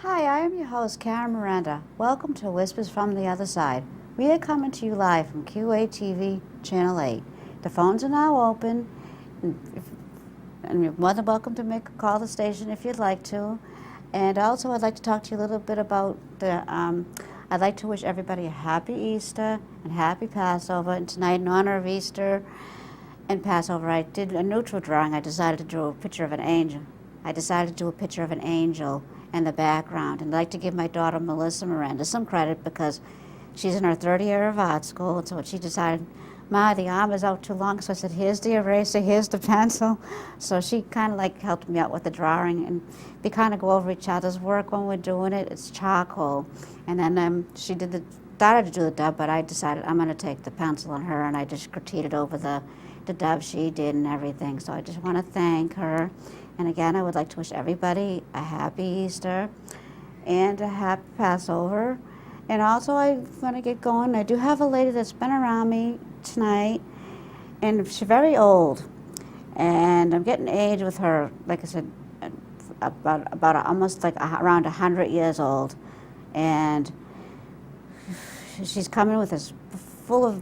Hi, I am your host, Karen Miranda. Welcome to Whispers from the Other Side. We are coming to you live from QA-TV Channel 8. The phones are now open, and you're more than welcome to call the station if you'd like to. And also, I'd like to talk to you a little bit about I'd like to wish everybody a happy Easter and happy Passover. And tonight, in honor of Easter and Passover, I did a neutral drawing. I decided to draw a picture of an angel. In the background, and I'd like to give my daughter Melissa Miranda some credit because she's in her third year of art school, and so she decided, Ma, the arm is out too long, so I said, here's the eraser, here's the pencil. So she kind of like helped me out with the drawing, and we kind of go over each other's work when we're doing it. It's charcoal, and then she started to do the dub, but I decided I'm going to take the pencil on her, and I just critiqued over the dub she did and everything. So I just want to thank her. And again, I would like to wish everybody a happy Easter and a happy Passover. And also, I want to get going. I do have a lady that's been around me tonight, and she's very old. And I'm getting age with her, like I said, about almost like around 100 years old. And she's coming with this full of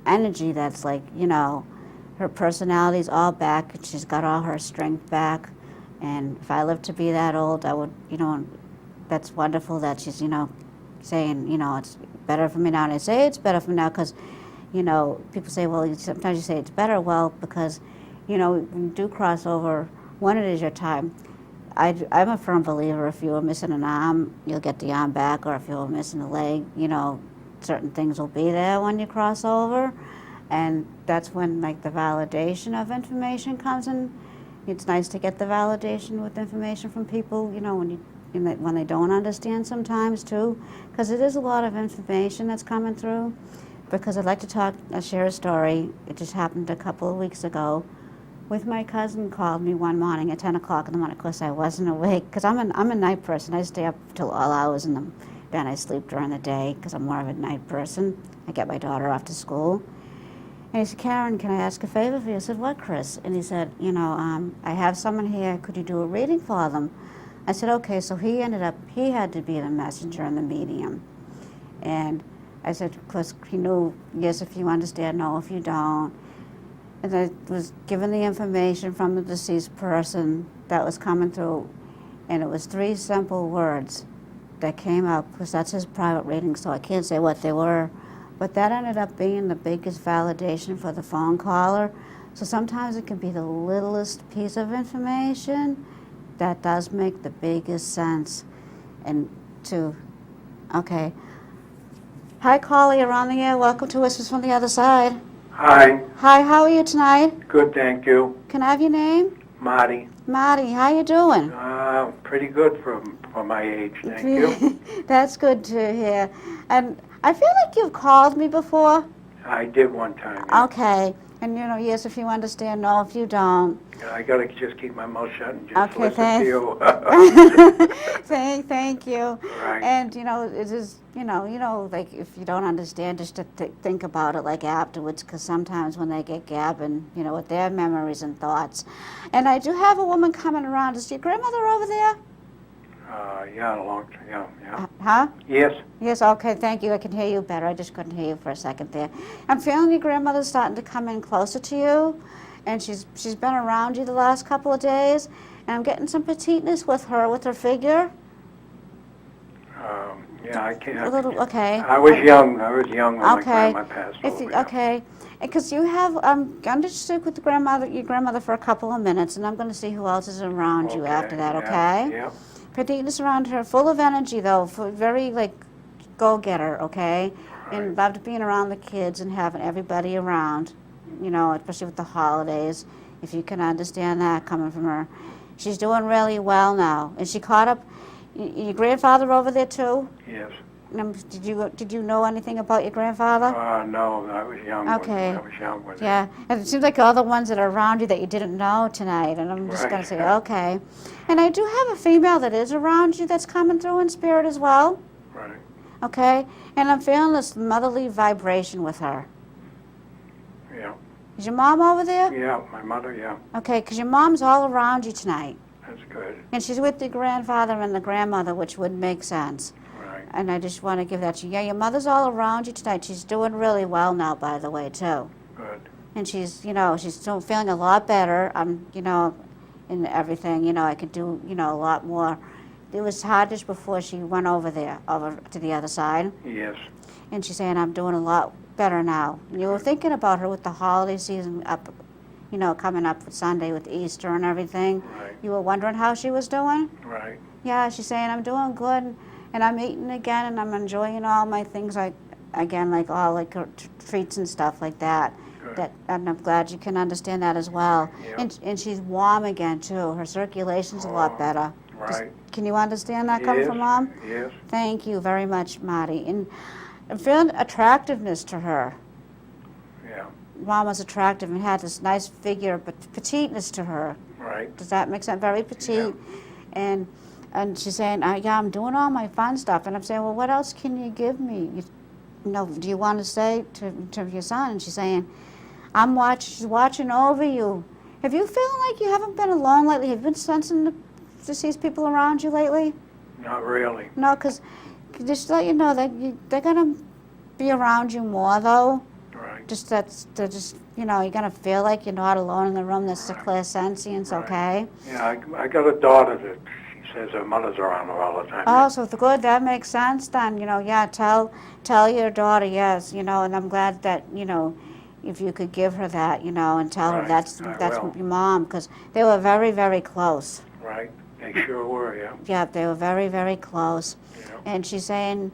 energy that's like, her personality's all back. She's got all her strength back. And if I live to be that old, I would, that's wonderful that she's, saying, it's better for me now. And I say it's better for me now because, people say, well, sometimes you say it's better. Well, because, when you do cross over, when it is your time, I'm a firm believer if you were missing an arm, you'll get the arm back. Or if you were missing a leg, certain things will be there when you cross over. And that's when, like, the validation of information comes in. It's nice to get the validation with information from people, when they don't understand sometimes, too. Because it is a lot of information that's coming through. Because I'd like to share a story. It just happened a couple of weeks ago. With my cousin called me one morning at 10 o'clock in the morning. Of course, I wasn't awake, because I'm a night person. I stay up till all hours, and then I sleep during the day, because I'm more of a night person. I get my daughter off to school. And he said, Karen, can I ask a favor for you? I said, what, Chris? And he said, I have someone here. Could you do a reading for them? I said, okay. So he had to be the messenger and the medium. And I said, because he knew, yes, if you understand, no, if you don't. And I was given the information from the deceased person that was coming through. And it was 3 simple words that came up, because that's his private reading, so I can't say what they were. But that ended up being the biggest validation for the phone caller. So sometimes it can be the littlest piece of information that does make the biggest sense. Okay. Hi, caller, you're on the air. Welcome to Whispers from the Other Side. Hi. Hi, how are you tonight? Good, thank you. Can I have your name? Marty. Marty, how you doing? Pretty good for my age, thank you. That's good to hear. And I feel like you've called me before. I did one time. Yeah. Okay. And, yes, if you understand, no, if you don't. I got to just keep my mouth shut and just listen to you. Thank you. Right. And, it is, like if you don't understand, just to think about it like afterwards, because sometimes when they get gabbing, with their memories and thoughts. And I do have a woman coming around. Is your grandmother over there? Yeah, a long time, yeah. Huh? Yes. Yes, okay, thank you. I can hear you better. I just couldn't hear you for a second there. I'm feeling your grandmother's starting to come in closer to you, and she's been around you the last couple of days, and I'm getting some petiteness with her figure. Yeah, I can't. A little, okay. I was young when my grandma passed over. Okay, because you have, I'm going to stick with your grandmother for a couple of minutes, and I'm going to see who else is around you after that, okay? Yeah. Petiteness around her, full of energy though, very like go-getter, okay? Right. And loved being around the kids and having everybody around, especially with the holidays, if you can understand that coming from her. She's doing really well now. And she caught up, your grandfather over there too? Yes. Did you know anything about your grandfather? No, I was young. Okay. I was young with Yeah, and it seems like all the ones that are around you that you didn't know tonight, and I'm just going to say, okay. And I do have a female that is around you that's coming through in spirit as well. Right. Okay, and I'm feeling this motherly vibration with her. Yeah. Is your mom over there? Yeah, my mother, yeah. Okay, because your mom's all around you tonight. That's good. And she's with the grandfather and the grandmother, which would make sense. Right. And I just want to give that to you. Yeah, your mother's all around you tonight. She's doing really well now, by the way, too. Good. And she's, she's still feeling a lot better. In everything, I could do, a lot more. It was hard just before she went over to the other side. Yes. And she's saying, I'm doing a lot better now. And you were thinking about her with the holiday season coming up with Sunday with Easter and everything. Right. You were wondering how she was doing? Right. Yeah, she's saying, I'm doing good, and I'm eating again, and I'm enjoying all my things, like treats and stuff like that. Good. And I'm glad you can understand that as well. Yep. And she's warm again, too. Her circulation's a lot better. Right. Can you understand that coming from Mom? Yes. Thank you very much, Marty. And I'm feeling attractiveness to her. Yeah. Mom was attractive and had this nice figure, but petiteness to her. Right. Does that make sense? Very petite. Yeah. And she's saying, yeah, I'm doing all my fun stuff. And I'm saying, well, what else can you give me? Do you want to say to your son? And she's saying, she's watching over you. Have you feeling like you haven't been alone lately? Have you been sensing to see people around you lately? Not really. No, because just to let you know that they're going to be around you more, though. Right. They're just, you're going to feel like you're not alone in the room. That's the clairsentience, okay? Yeah, I got a daughter that she says her mother's around her all the time. Oh, so good. That makes sense then. Yeah, tell your daughter, yes, and I'm glad that, if you could give her that, and tell her Right, that's I will. your mom, because they were very, very close. Right. They sure were, yeah. Yeah, they were very, very close. Yeah. And she's saying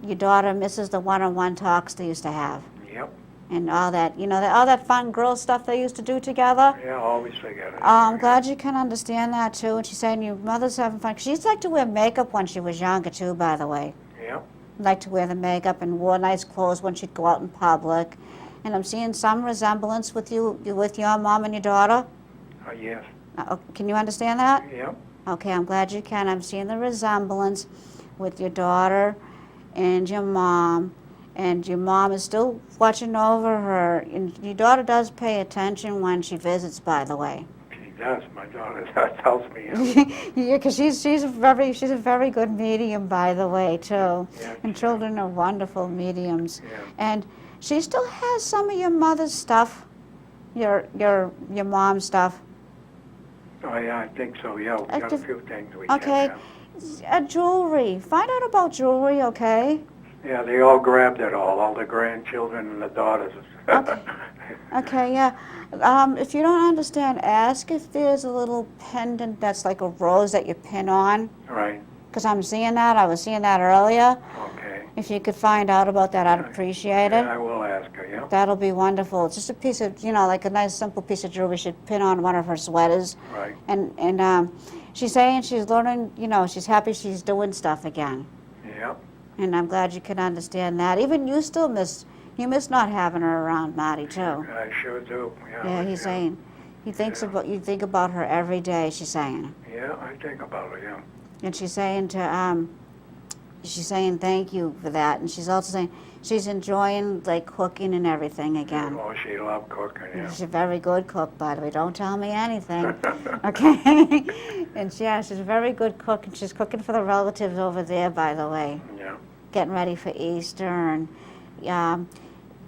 your daughter misses the one-on-one talks they used to have. Yep. And all that, all that fun girl stuff they used to do together. Yeah, always together. I'm glad you can understand that, too. And she's saying your mother's having fun. She used to like to wear makeup when she was younger, too, by the way. Yep. Liked to wear the makeup and wore nice clothes when she'd go out in public. And I'm seeing some resemblance with you with your mom and your daughter. Yes. Can you understand that? Yep. Okay, I'm glad you can. I'm seeing the resemblance with your daughter and your mom. And your mom is still watching over her. And your daughter does pay attention when she visits, by the way. She does. My daughter tells me. Yeah, because she's a very good medium, by the way, too. Yeah, And children are wonderful mediums. Yeah. And she still has some of your mother's stuff, your mom's stuff. Oh, yeah, I think so, yeah. We got a few things we Okay. can have. Jewelry. Find out about jewelry, okay? Yeah, they all grabbed it all the grandchildren and the daughters. Okay. Okay, yeah. If you don't understand, ask if there's a little pendant that's like a rose that you pin on. Right. Because I'm seeing that. I was seeing that earlier. Okay. If you could find out about that, I'd appreciate Yeah, it. I will ask her, yeah. That'll be wonderful. It's just a piece of, like a nice simple piece of jewelry she'd pin on one of her sweaters. Right. And she's saying she's learning, she's happy she's doing stuff again. Yep. And I'm glad you can understand that. Even you still miss not having her around, Marty, too. I sure do. Yeah, he's saying you think about her every day, she's saying. Yeah, I think about her, yeah. And she's saying thank you for that. And she's also saying she's enjoying like cooking and everything again. Oh, she loved cooking, yeah. She's a very good cook, by the way. Don't tell me anything. Okay? And she's a very good cook, and she's cooking for the relatives over there, by the way. Yeah. Getting ready for Easter and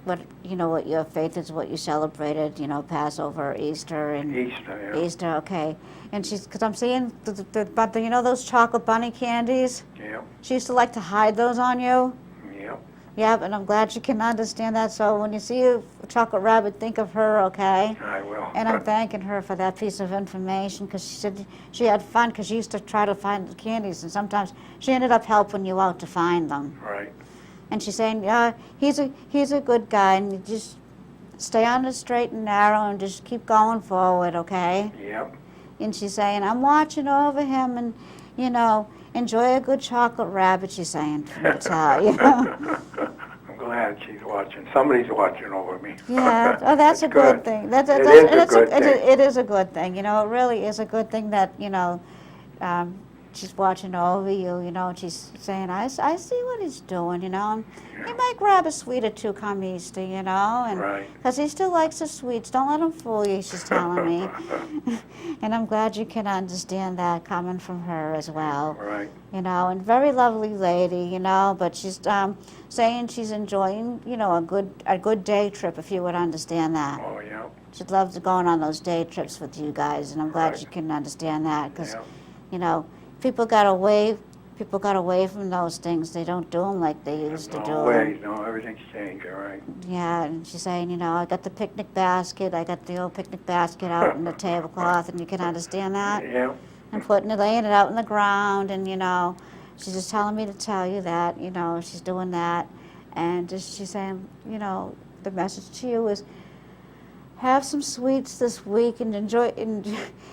what your faith is, what you celebrated, Passover, Easter, and Easter, yeah. Easter, okay. And because I'm seeing those chocolate bunny candies. Yep. She used to like to hide those on you. Yep. Yeah, and I'm glad you can understand that. So when you see a chocolate rabbit, think of her, okay? I will. And I'm thanking her for that piece of information because she said she had fun because she used to try to find the candies, and sometimes she ended up helping you out to find them. Right. And she's saying, he's a good guy, and you just stay on the straight and narrow and just keep going forward, okay? Yep. And she's saying, I'm watching over him, and, enjoy a good chocolate rabbit, she's saying, for me to tell you. I'm glad she's watching. Somebody's watching over me. Yeah, oh, that's a good thing. It is a good thing. It is a good thing. It really is a good thing that, she's watching over you, you know, and she's saying, I see what he's doing, you know. And he might grab a sweet or two come Easter, you know, and Right. because he still likes the sweets. Don't let him fool you, she's telling me. And I'm glad you can understand that coming from her as well. Right. You know, and very lovely lady, you know, but she's saying she's enjoying, you know, a good day trip, if you would understand that. Oh, yeah. She'd love to go on those day trips with you guys, and I'm glad Right. you can understand that, because, Yeah. you know, people got away from those things. They don't do them like they used to do No 'em. way. No, everything's changed, all right. Yeah, and she's saying, you know, I got the picnic basket, I got the old picnic basket out in the tablecloth, and you can understand that? Yeah. And laying it out in the ground, and, you know, she's just telling me to tell you that, you know, she's doing that. And just she's saying, you know, the message to you is have some sweets this week and enjoy. And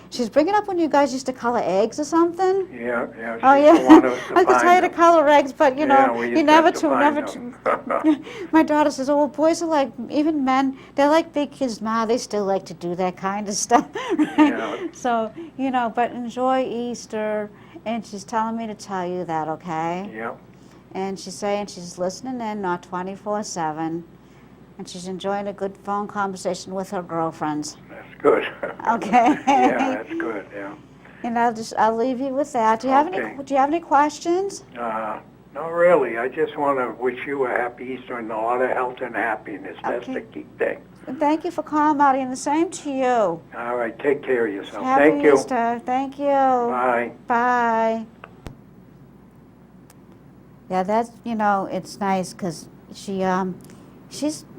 she's bringing up when you guys used to color eggs or something. Yeah, yeah. Oh She's yeah, the one who I was tired of color eggs, but you Yeah, know, we you used to never have to to, find never them. to. My daughter says, "Oh, well, boys are like, even men, they're like big kids now. They still like to do that kind of stuff." Right? Yeah. So you know, but enjoy Easter, and she's telling me to tell you that, okay? Yeah. And she's saying she's listening in, not 24/7, and she's enjoying a good phone conversation with her girlfriends. That's good. Okay. Yeah, that's good, yeah. And I'll leave you with that. Do you have any questions? No, really. I just want to wish you a happy Easter and a lot of health and happiness. That's Okay. the key thing. And thank you for calling, Marty, and the same to you. All right, take care of yourself. Happy Thank you. Easter. Thank you. Bye. Bye. Yeah, that's, you know, it's nice because she's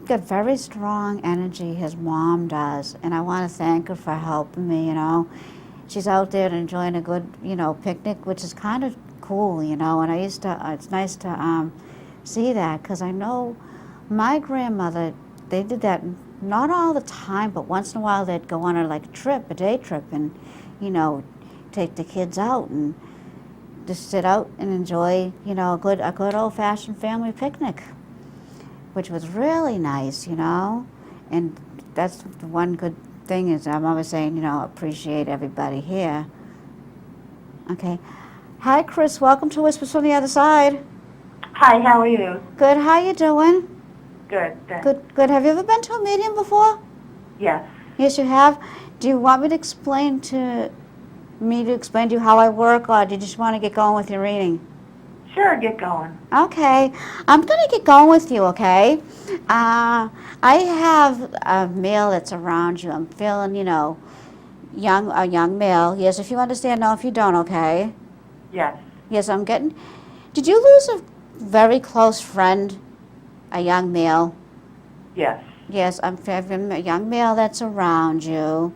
got very strong energy, his mom does, and I want to thank her for helping me, you know. She's out there enjoying a good, you know, picnic, which is kind of cool, you know, and it's nice to see that, because I know my grandmother, they did that not all the time, but once in a while they'd go on a day trip, and, you know, take the kids out and just sit out and enjoy, you know, a good old-fashioned family picnic, which was really nice, you know. And that's the one good thing is I'm always saying, you know, appreciate everybody here. Okay. Hi, Chris. Welcome to Whispers from the Other Side. Hi, how are you? Good. How you doing? Good, thanks. Good. Good. Have you ever been to a medium before? Yes. Yes, you have. Do you want me to explain to you how I work, or do you just want to get going with your reading? Sure, get going. Okay, I'm going to get going with you, okay? I have a male that's around you. I'm feeling, you know, a young male. Yes, if you understand, no, if you don't, okay? Yes. Yes, I'm getting... Did you lose a very close friend, a young male? Yes. Yes, I'm feeling a young male that's around you.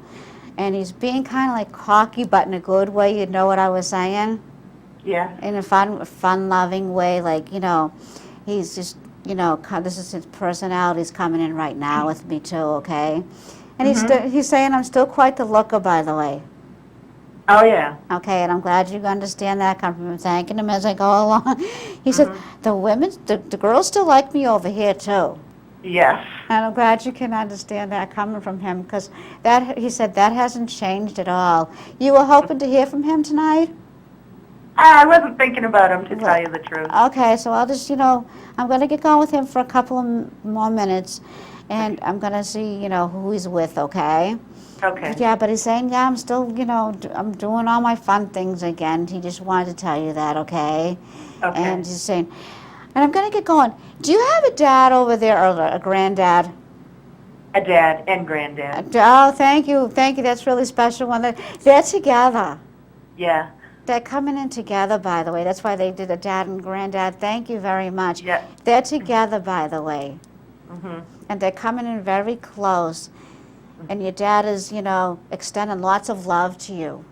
And he's being kind of like cocky, but in a good way, you know what I was saying? Yes. In a fun-loving way, like, you know, he's just, you know, this is his personality's coming in right now with me too, okay? And he's saying I'm still quite the looker, by the way. Oh, yeah. Okay, and I'm glad you understand that. I'm thanking him as I go along. He said the girls still like me over here too. Yes. And I'm glad you can understand that coming from him, because he said that hasn't changed at all. You were hoping to hear from him tonight? I wasn't thinking about him, to tell you the truth. Okay, so I'll just, you know, I'm going to get going with him for a couple of more minutes, and I'm going to see, you know, who he's with, okay? Okay. Yeah, but he's saying, yeah, I'm still, you know, I'm doing all my fun things again. He just wanted to tell you that, okay? Okay. And he's saying, and I'm going to get going. Do you have a dad over there, or a granddad? A dad and granddad. Oh, thank you. Thank you. That's really special. They're together. Yeah. They're coming in together, by the way. That's why they did a dad and granddad. Thank you very much. Yeah. They're together, by the way. Mm-hmm. And they're coming in very close. And your dad is, you know, extending lots of love to you.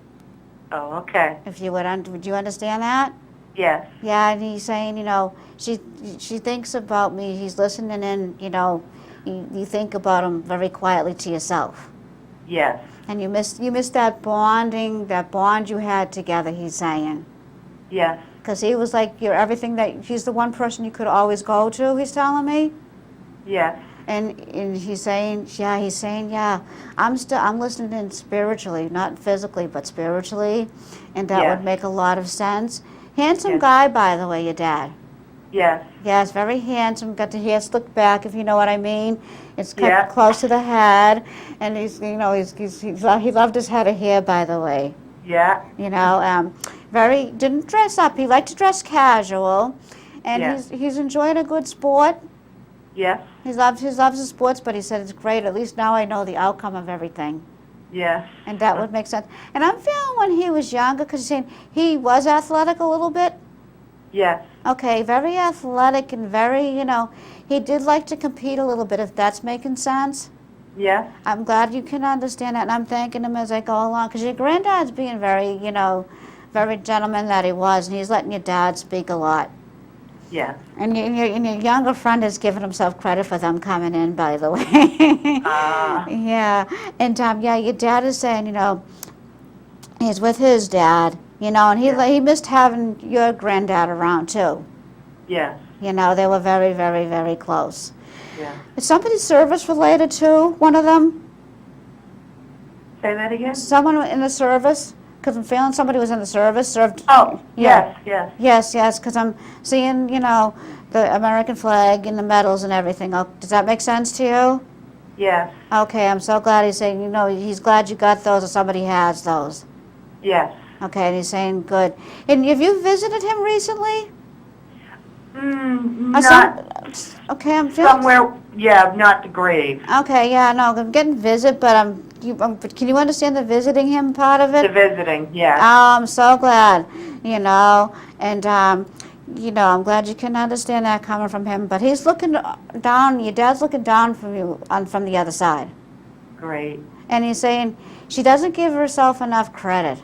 Oh, okay. If you would you understand that? Yes. Yeah, and he's saying, you know, she thinks about me. He's listening in, you know, you think about him very quietly to yourself. Yes. And you miss that bond you had together, he's saying. Yes. Because he was like, he's the one person you could always go to, he's telling me. Yes. And he's saying, yeah, I'm listening in spiritually, not physically, but spiritually, and that Yes. would make a lot of sense. Handsome Yes. guy, by the way, your dad. Yes. Yes, very handsome. Got the hair slicked back, if you know what I mean. It's cut Yeah. close to the head, and he loved his head of hair, by the way. Yeah. Didn't dress up. He liked to dress casual, and Yeah. he's enjoying a good sport. Yes. He loves his sports, but he said it's great. At least now I know the outcome of everything, Yes. and that would make sense. And I'm feeling when he was younger, because he's saying he was athletic a little bit. Yes. Okay, very athletic and very, he did like to compete a little bit, if that's making sense. Yes. I'm glad you can understand that, and I'm thanking him as I go along, because your granddad's being very, very gentleman that he was, and he's letting your dad speak a lot. Yes. And your younger friend has given himself credit for them coming in, by the way. Yeah, and your dad is saying, he's with his dad, and he missed having your granddad around too. Yes. They were very, very, very close. Yeah. Is somebody service related too, one of them? Say that again? Someone in the service? Because I'm feeling somebody was in the service, served. Oh, Yeah. yes. Yes, because I'm seeing, the American flag and the medals and everything. Oh, does that make sense to you? Yes. Okay, I'm so glad he's saying, he's glad you got those or somebody has those. Yes. Okay, and he's saying good. And have you visited him recently? Not Okay, I'm feeling. somewhere, not the grave. Okay, yeah, no, I'm getting visit, but can you understand the visiting him part of it? The visiting, yes. Oh, I'm so glad, and, I'm glad you can understand that coming from him, but he's looking down, your dad's looking down from you, from the other side. Great. And he's saying she doesn't give herself enough credit.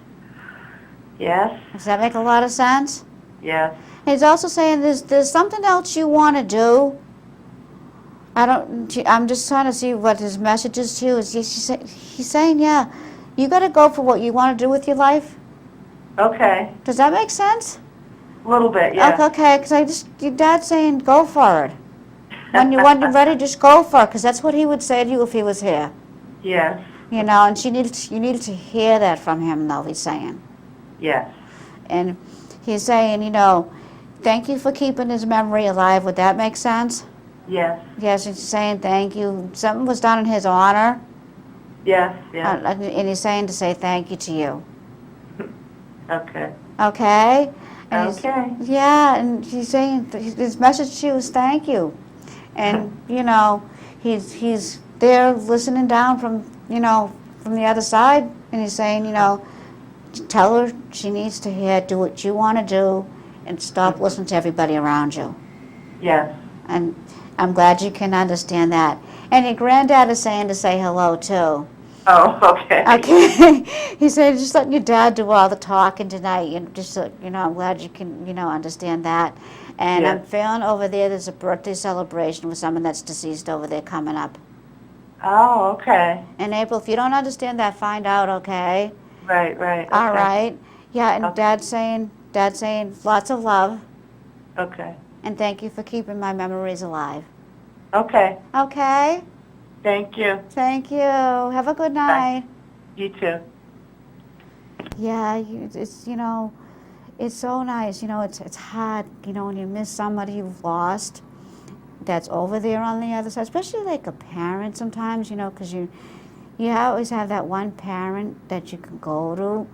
Yes. Does that make a lot of sense? Yes. He's also saying there's something else you want to do. I'm just trying to see what his message is to you. He's saying, yeah, you got to go for what you want to do with your life. Okay. Does that make sense? A little bit, yes. Okay, because your dad's saying go for it. When you're ready, just go for it, because that's what he would say to you if he was here. Yes. And you needed to hear that from him, though, he's saying. Yes. And he's saying, thank you for keeping his memory alive. Would that make sense? Yes. Yes, he's saying thank you. Something was done in his honor. Yes. Yes. And he's saying to say thank you to you. Okay. Okay? And Okay. And he's saying his message to you is thank you. And, he's there listening down from the other side. And he's saying, tell her she needs to do what you want to do and stop listening to everybody around you. Yes. And I'm glad you can understand that. And your granddad is saying to say hello, too. Oh, okay. Okay. He said just letting your dad do all the talking tonight. I'm glad you can, understand that. And Yeah. I'm feeling over there's a birthday celebration with someone that's deceased over there coming up. Oh, okay. In April, if you don't understand that, find out, okay? Right. Okay. All right. Yeah, and Okay. Dad's saying lots of love, Okay. and thank you for keeping my memories alive. Okay. Okay? Thank you. Thank you. Have a good night. You too. Yeah, it's so nice. It's hard, when you miss somebody you've lost that's over there on the other side, especially like a parent sometimes, because you always have that one parent that you can go to.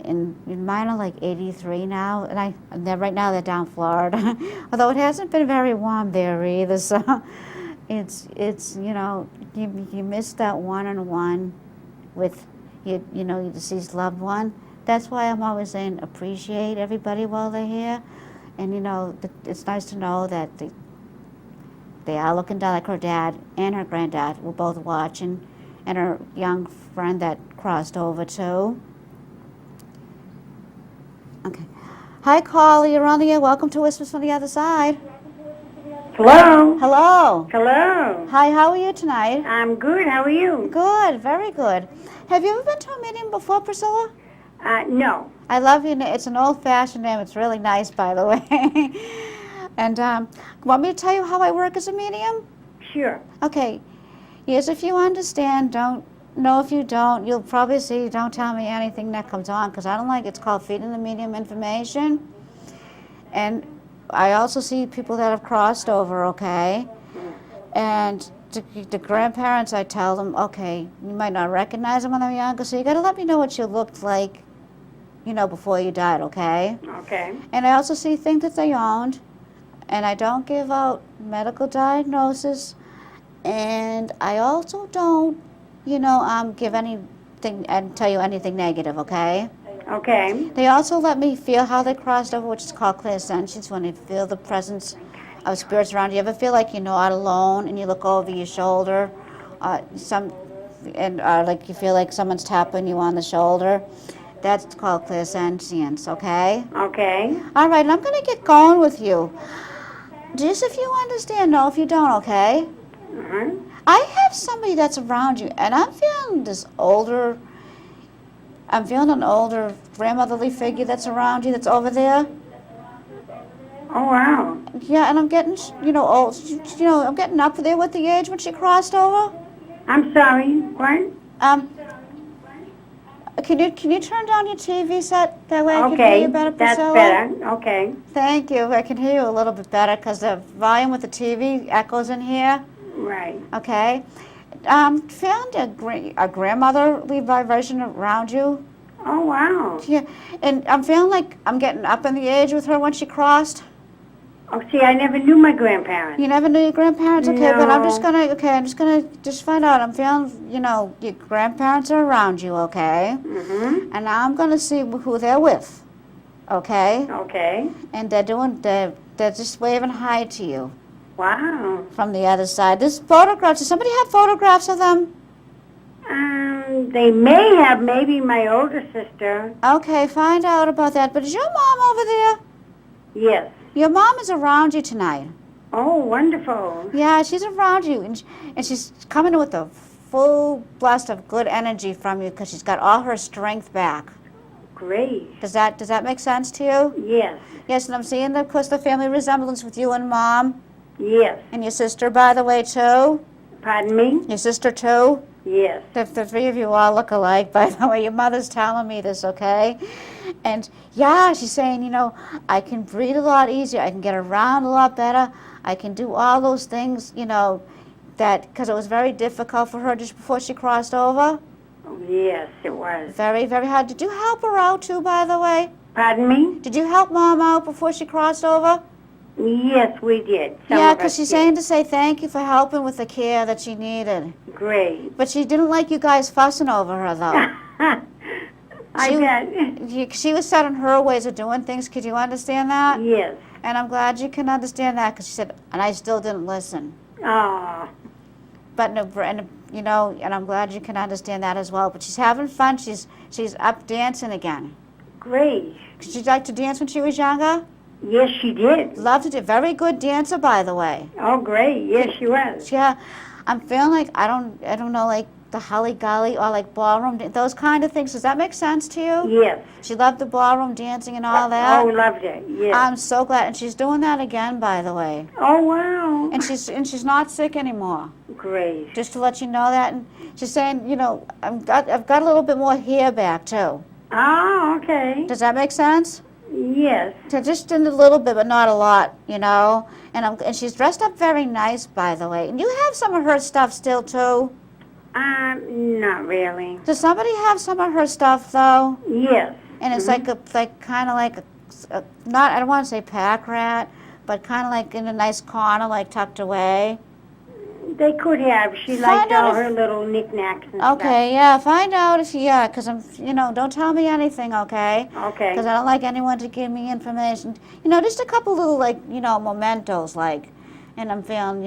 And mine are like 83 now, and right now they're down Florida, although it hasn't been very warm there either. So it's you miss that one-on-one with your deceased loved one. That's why I'm always saying appreciate everybody while they're here, and it's nice to know that they are looking down, like her dad and her granddad were both watching, and her young friend that crossed over too. Okay. Hi, Carly. You're on the air. Welcome to Whispers from the Other Side. Hello. Hello. Hello. Hi, how are you tonight? I'm good. How are you? Good, very good. Have you ever been to a medium before, Priscilla? No. I love your name. It's an old-fashioned name. It's really nice, by the way. And want me to tell you how I work as a medium? Sure. Okay, yes, if you understand, don't. No, if you don't, you'll probably see, don't tell me anything that comes on, because I don't like, it's called feeding the medium information. And I also see people that have crossed over, okay? And the grandparents, I tell them, okay, you might not recognize them when they're younger, so you got to let me know what you looked like, before you died, okay? Okay. And I also see things that they owned, and I don't give out medical diagnosis, and I also don't, give anything and tell you anything negative, okay? Okay. They also let me feel how they crossed over, which is called clairsentience, when you feel the presence of spirits around you. You ever feel like you're not alone and you look over your shoulder, like you feel like someone's tapping you on the shoulder? That's called clairsentience, okay? Okay. All right, and I'm going to get going with you. Just if you understand, no, if you don't, okay? Mm-hmm. I have somebody that's around you, and I'm feeling an older grandmotherly figure that's around you, that's over there. Oh, wow. Yeah, and I'm getting, old. I'm getting up there with the age when she crossed over. I'm sorry. What? Can you turn down your TV set? That way I can hear Okay. you better, That's Priscilla. better. Okay. Thank you. I can hear you a little bit better because the volume with the TV echoes in here. Right. Okay. Found a grandmotherly vibration around you. Oh, wow. Yeah, and I'm feeling like I'm getting up in the age with her when she crossed. Oh, see, I never knew my grandparents. You never knew your grandparents? Okay, but I'm just No. gonna find out. I'm feeling, your grandparents are around you, okay? Mm-hmm. And now I'm gonna see who they're with, okay? Okay. And they're just waving hi to you Wow. from the other side. This photographs, does somebody have photographs of them? They may have, maybe my older sister. Okay, find out about that. But is your mom over there? Yes. Your mom is around you tonight. Oh, wonderful. Yeah, she's around you, and she's coming with a full blast of good energy from you because she's got all her strength back. Great. Does that make sense to you? Yes. Yes, and I'm seeing, of course, the family resemblance with you and Mom, Yes. and your sister, by the way, too. Pardon me? Your sister, too. Yes. The three of you all look alike, by the way. Your mother's telling me this, okay? And, yeah, she's saying, I can breathe a lot easier. I can get around a lot better. I can do all those things, because it was very difficult for her just before she crossed over. Oh, yes, it was. Very, very hard. Did you help her out, too, by the way? Pardon me? Did you help Mom out before she crossed over? Yes, we did. Some Yeah, of because us she's did. saying to say thank you for helping with the care that she needed. Great. But she didn't like you guys fussing over her, though. I She- bet. She was set in her ways of doing things. Could you understand that? Yes. And I'm glad you can understand that because she said, and I still didn't listen. Oh, But and I'm glad you can understand that as well. But she's having fun. She's up dancing again. great. Did she like to dance when she was younger? Yes, she did. Loved it. Very good dancer, by the way. Oh, great. Yes, she was. Yeah, I'm feeling like I don't know, like the Holly Golly or like ballroom, those kind of things. Does that make sense to you? Yes. She loved the ballroom dancing and all that. Oh, loved it. Yes. I'm so glad, and she's doing that again, by the way. Oh, wow. And she's not sick anymore. Great. Just to let you know that. And she's saying, I've got a little bit more hair back too. Oh, okay. Does that make sense? Yes. So just in a little bit, but not a lot, And she's dressed up very nice, by the way. And you have some of her stuff still too. Not really. Does somebody have some of her stuff though? Yes. And it's kind of like a not, I don't want to say pack rat, but kind of like in a nice corner, like tucked away. They could have. She Find liked out all if- her little knickknacks and Okay, yeah, find out if because I'm, don't tell me anything, okay? stuff. Okay. Because I don't like anyone to give me information. Just a couple little, mementos, and I'm feeling,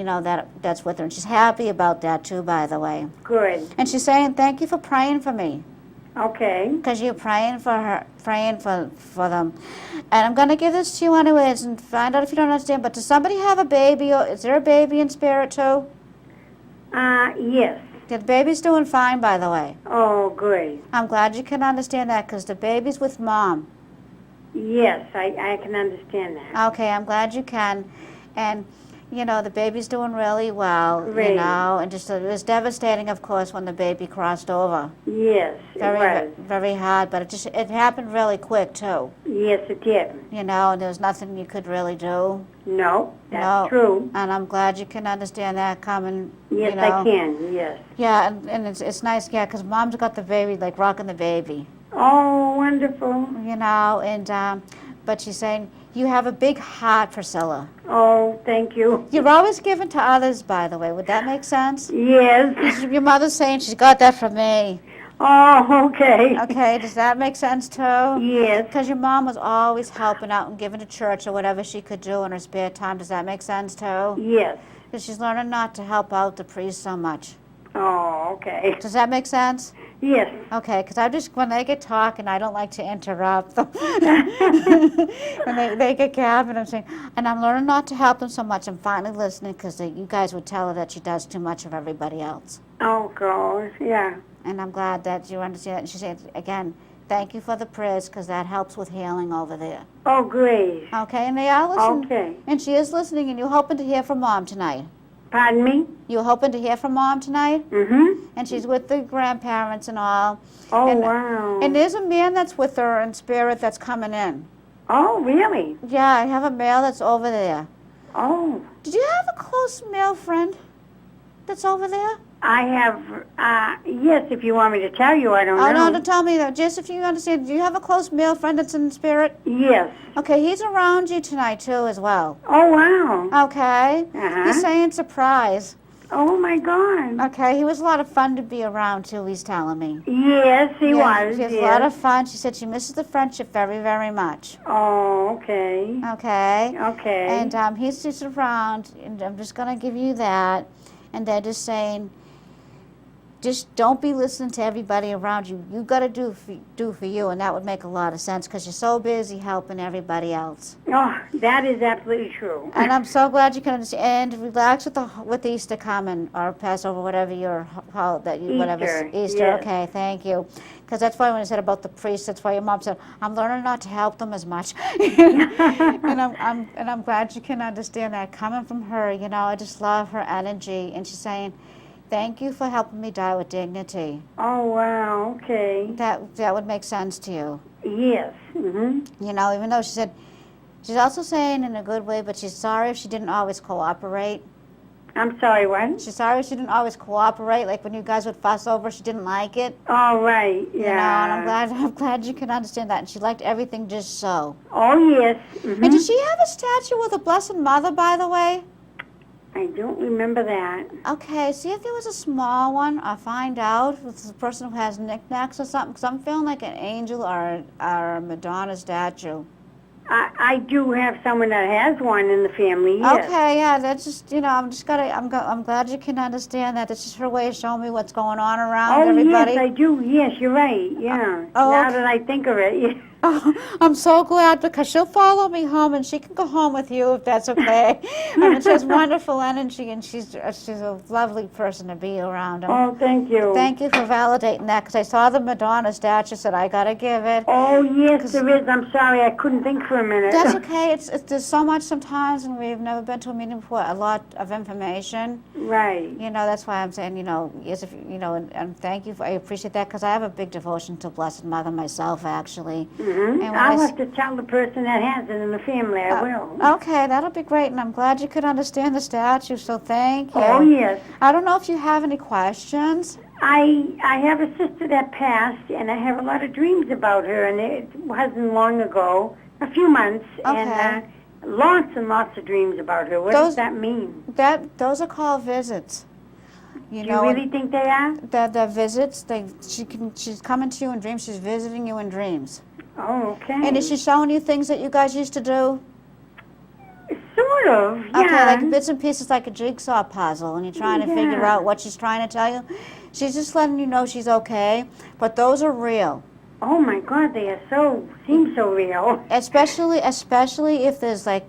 that's with her. And she's happy about that, too, by the way. Good. And she's saying, thank you for praying for me. Okay. Because you're praying for her, praying for them. And I'm going to give this to you anyways and find out if you don't understand. But does somebody have a baby? Or is there a baby in spirit, too? Yes. The baby's doing fine, by the way. Oh, good. I'm glad you can understand that because the baby's with Mom. Yes, I can understand that. Okay, I'm glad you can. And You know, the baby's doing really well, you Great. know, and just it was devastating, of course, when the baby crossed over. Yes, it was. Very hard, but it happened really quick too. Yes, it did. You know, and there was nothing you could really do. No, that's No. true. And I'm glad you can understand that coming. Yes, you know. I can, yes. Yeah, and it's nice, yeah, because Mom's got the baby, like rocking the baby. Oh, wonderful. You know, and but she's saying you have a big heart, Priscilla. Oh, thank you. You're always giving to others, by the way. Would that make sense? Yes. Your mother's saying she's got that from me. Oh, okay. Okay, does that make sense too? Yes. Because your mom was always helping out and giving to church or whatever she could do in her spare time. Does that make sense too? Yes. Because she's learning not to help out the priest so much. Oh, okay. Does that make sense? Yes. Okay, because when they get talking, I don't like to interrupt them. When they get gabbing, I'm saying, and I'm learning not to help them so much. I'm finally listening because you guys would tell her that she does too much of everybody else. Oh, gosh, yeah. And I'm glad that you understand that. And she said, again, thank you for the prayers because that helps with healing over there. Oh, great. Okay, and they are listening. Okay. And she is listening, and you're hoping to hear from Mom tonight. Pardon me? You're hoping to hear from Mom tonight? Mm-hmm. And she's with the grandparents and all. Oh, And- wow. And there's a man that's with her in spirit that's coming in. Oh, really? Yeah, I have a male that's over there. Oh, Did you have a close male friend that's over there? I have, yes, if you want me to tell you, I don't Oh, know. no, tell me that. Just if you understand, do you have a close male friend that's in spirit? Yes. Okay, he's around you tonight, too, as well. Oh, wow. Okay? Uh-huh. He's saying surprise. Oh, my God. Okay, he was a lot of fun to be around, too, he's telling me. Yes, he was. She has yes. a lot of fun. She said she misses the friendship very, very much. Oh, okay. Okay? Okay. And he's just around, and I'm just going to give you that. And they're just saying, just don't be listening to everybody around you. You got to do for you, and that would make a lot of sense because you're so busy helping everybody else. Oh, that is absolutely true. And I'm so glad you can understand. And relax with Easter coming or Passover, whatever your whatever Easter. yes. Okay, thank you. Because that's why when I said about the priest, that's why your mom said I'm learning not to help them as much. and I'm glad you can understand that coming from her. You know, I just love her energy, and she's saying, thank you for helping me die with dignity. Oh, wow, okay. That would make sense to you. Yes. Mm-hmm. You know, even though she said, she's also saying in a good way, but she's sorry if she didn't always cooperate. I'm sorry, what? She's sorry she didn't always cooperate, like when you guys would fuss over, she didn't like it. Oh, right, yeah. You know, and I'm glad you can understand that. And she liked everything just so. Oh, yes. Mm-hmm. And did she have a statue with a Blessed Mother, by the way? I don't remember that. Okay, see if there was a small one, or find out if it's a person who has knickknacks or something, because I'm feeling like an angel or a Madonna statue. I do have someone that has one in the family, yes. Okay, yeah, that's just, you know, I'm glad you can understand that. That's just her way of showing me what's going on around everybody. Yes, I do. Yes, you're right. Yeah. Now okay. that I think of it. Yeah. Oh, I'm so glad because she'll follow me home and she can go home with you if that's okay. I mean, she has wonderful energy and she's a lovely person to be around. Oh, thank you. Thank you for validating that because I saw the Madonna statue, said I got to give it. Oh, yes, there is. I'm sorry, I couldn't think for a minute. That's okay. There's so much sometimes, and we've never been to a meeting before. A lot of information. Right. You know, that's why I'm saying, you know, yes, if you know, and thank you. I appreciate that because I have a big devotion to Blessed Mother myself, actually. Mm-hmm. And when I'll have to tell the person that has it in the family. I will. Okay, that'll be great, and I'm glad you could understand the statue. So thank you. Oh, yes. I don't know if you have any questions. I have a sister that passed, and I have a lot of dreams about her, and it wasn't long ago, a few months, and lots and lots of dreams about her. What does that mean? Those are called visits. You Do you really think they are? The visits. She's coming to you in dreams. She's visiting you in dreams. Oh, okay. And is she showing you things that you guys used to do? Sort of, yeah. Okay, like bits and pieces, like a jigsaw puzzle, and you're trying to figure out what she's trying to tell you. She's just letting you know she's okay, but those are real. Oh my God, they are seem so real. Especially if there's like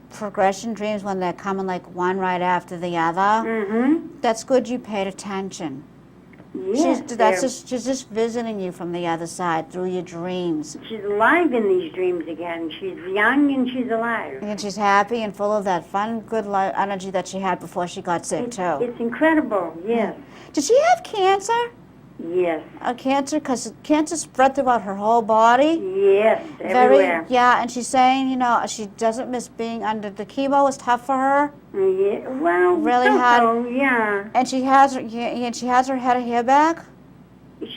progression dreams when they're coming like one right after the other. Mm-hmm. That's good you paid attention. Yes, She's just visiting you from the other side through your dreams. she's alive in these dreams again. She's young and she's alive. And she's happy and full of that fun, good energy that she had before she got sick, too. It's incredible, yes. Did she have cancer? Yes. Cancer, because cancer spread throughout her whole body. Yes, everywhere. Yeah, and she's saying, she doesn't miss being under the chemo. Was tough for her. Yeah, well, Really hard. Yeah. And she has her head of hair back.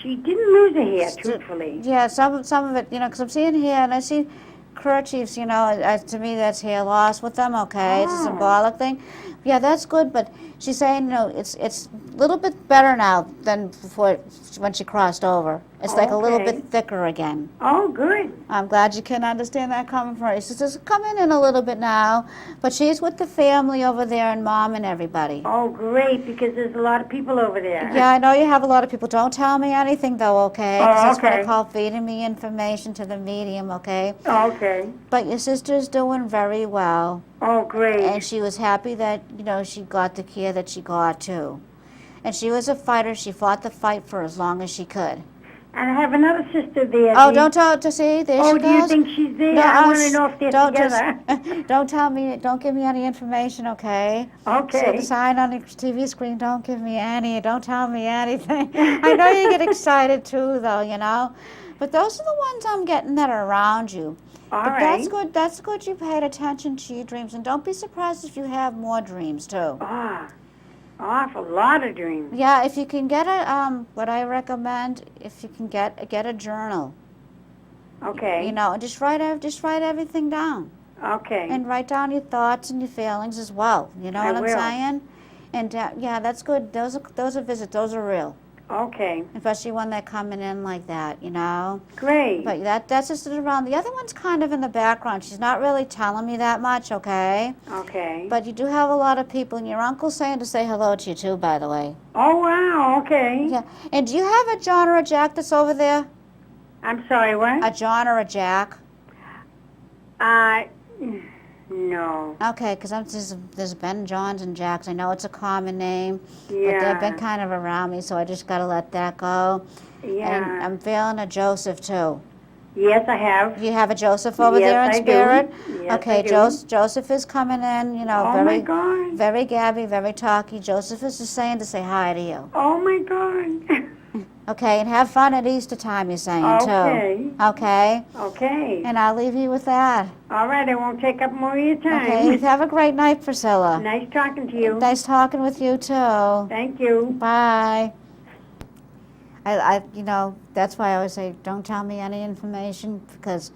She didn't lose her hair, truthfully. Yeah, some of it, because I'm seeing here, and I see kerchiefs. To me that's hair loss with them. Okay, it's a symbolic thing. Yeah, that's good, but she's saying, it's a little bit better now than before when she crossed over. It's like a little bit thicker again. Oh, good. I'm glad you can understand that coming from her. She says, coming in a little bit now, but she's with the family over there and Mom and everybody. Oh, great, because there's a lot of people over there. Yeah, I know you have a lot of people. Don't tell me anything, though, okay? Oh, That's what I okay. call feeding me information to the medium, okay? Oh, okay. But your sister's doing very well. Oh, great. And she was happy that, she got the care that she got, too. And she was a fighter. She fought the fight for as long as she could. And I have another sister there. Oh, don't tell to see. There she Oh, goes. do you think she's there? No, I want to know if they're together. Don't tell me. Don't give me any information, okay? Okay. So the sign on the TV screen. Don't give me any. Don't tell me anything. I know you get excited too, though. But those are the ones I'm getting that are around you. All But right. that's good. That's good. You paid attention to your dreams, and don't be surprised if you have more dreams too. Awful lot of dreams. Yeah, if you can get what I recommend, if you can get a journal. Okay. And just write everything down. Okay. And write down your thoughts and your feelings as well. You know I what I'm will. saying? And yeah, that's good. Those are visits. Those are real. Okay. Especially when they're coming in like that. Great. But that's just around. The other one's kind of in the background. She's not really telling me that much. Okay. Okay. But you do have a lot of people, and your uncle's saying to say hello to you too. By the way. Oh, wow. Okay. Yeah. And do you have a John or a Jack that's over there? I'm sorry, what? A John or a Jack? No. Okay, because there's been Johns and Jacks. I know it's a common name, but Yeah. they've been kind of around me, so I just got to let that go. Yeah. And I'm feeling a Joseph, too. Yes, I have. You have a Joseph over Yes, there in I do. spirit? Yes, Okay, I do. Joseph is coming in, Oh, very, my God. very gabby, very talky. Joseph is just saying to say hi to you. Oh, my God. Okay, and have fun at Easter time, you're saying, Okay. too. Okay? Okay. And I'll leave you with that. All right, I won't take up more of your time. Okay, have a great night, Priscilla. Nice talking to you. Nice talking with you, too. Thank you. Bye. That's why I always say, don't tell me any information, because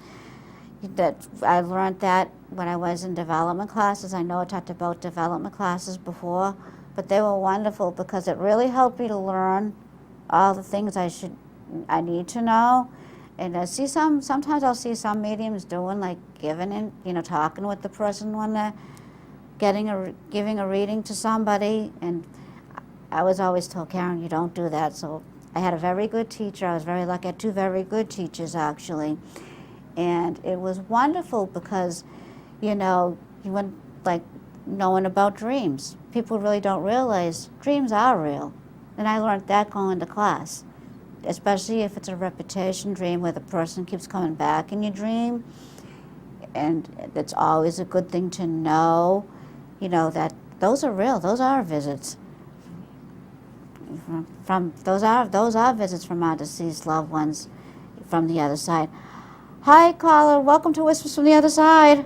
I learned that when I was in development classes. I know I talked about development classes before, but they were wonderful because it really helped me to learn all the things I need to know. And sometimes I'll see some mediums doing like talking with the person when they're giving a reading to somebody. And I was always told, Karen, you don't do that. So I had a very good teacher. I was very lucky. I had two very good teachers, actually. And it was wonderful because, you went like knowing about dreams. People really don't realize dreams are real. And I learned that going to class, especially if it's a repetition dream where the person keeps coming back in your dream. And it's always a good thing to know, that those are real. Those are visits. Those are visits from our deceased loved ones from the other side. Hi, caller. Welcome to Whispers from the Other Side.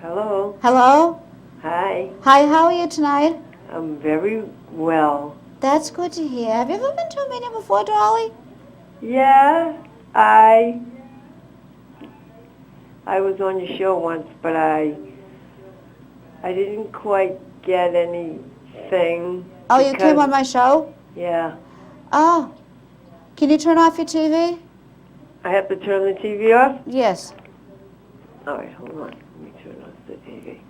Hello. Hello. Hi. Hi. How are you tonight? I'm very well. That's good to hear. Have you ever been to a meeting before, Dolly? Yeah, I was on your show once, but I didn't quite get anything. Oh, you came on my show? Yeah. Oh. Can you turn off your TV? I have to turn the TV off? Yes. All right, hold on. Let me turn off the TV.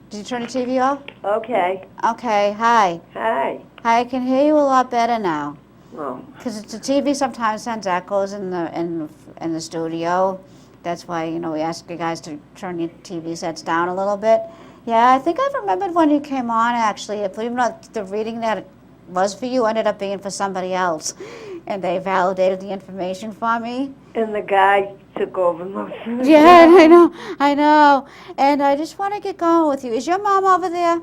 Did you turn the TV off? Okay. Okay. Hi. Hi. Hi. I can hear you a lot better now. Oh. Because the TV sometimes sends echoes in the studio. That's why, we ask you guys to turn your TV sets down a little bit. Yeah, I think I remembered when you came on, actually. Believe it or not, the reading that it was for you ended up being for somebody else. And they validated the information for me. And the guy took over most of it. Yeah, I know. And I just want to get going with you. Is your mom over there?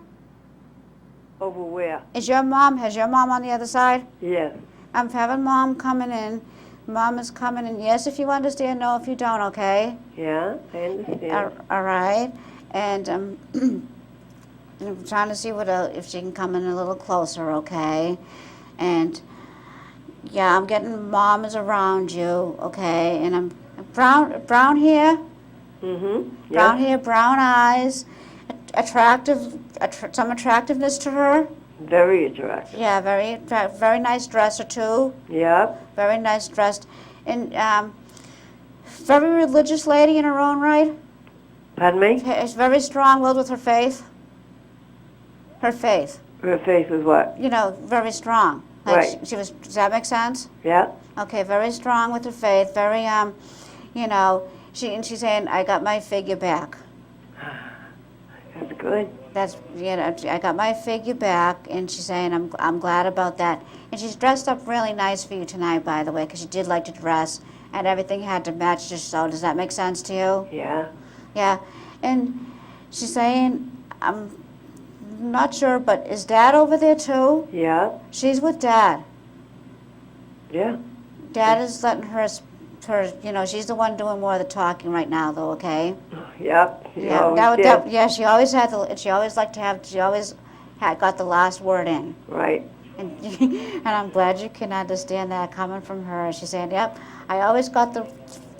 Over where? Has your mom on the other side? Yes. I'm having Mom coming in. Mom is coming in. Yes, if you understand. No, if you don't, okay? Yeah, I understand. All right. And I'm trying to see if she can come in a little closer, okay? And yeah, I'm getting Mom is around you, okay? And I'm brown hair, Mm-hmm. brown hair, brown eyes, some attractiveness to her. Very attractive. Yeah, very nice dresser too. Yep. Very nice dressed, and very religious lady in her own right. Pardon me? Is very strong-willed with her faith. Her faith. Her face is what? Very strong. Right. She was. Does that make sense? Yeah. Okay, very strong with her faith. Very she's saying, I got my figure back. That's good. That's I got my figure back, and she's saying I'm glad about that. And she's dressed up really nice for you tonight, by the way, because she did like to dress, and everything had to match. Just so, does that make sense to you? Yeah. Yeah, and she's saying I'm not sure, but is Dad over there too? Yeah. She's with Dad. Yeah. Dad is letting her. She's the one doing more of the talking right now, though. Okay. Yep. She always did. Yeah. She always had She always had got the last word in. Right. And and I'm glad you can understand that coming from her. She's saying, "Yep, I always got the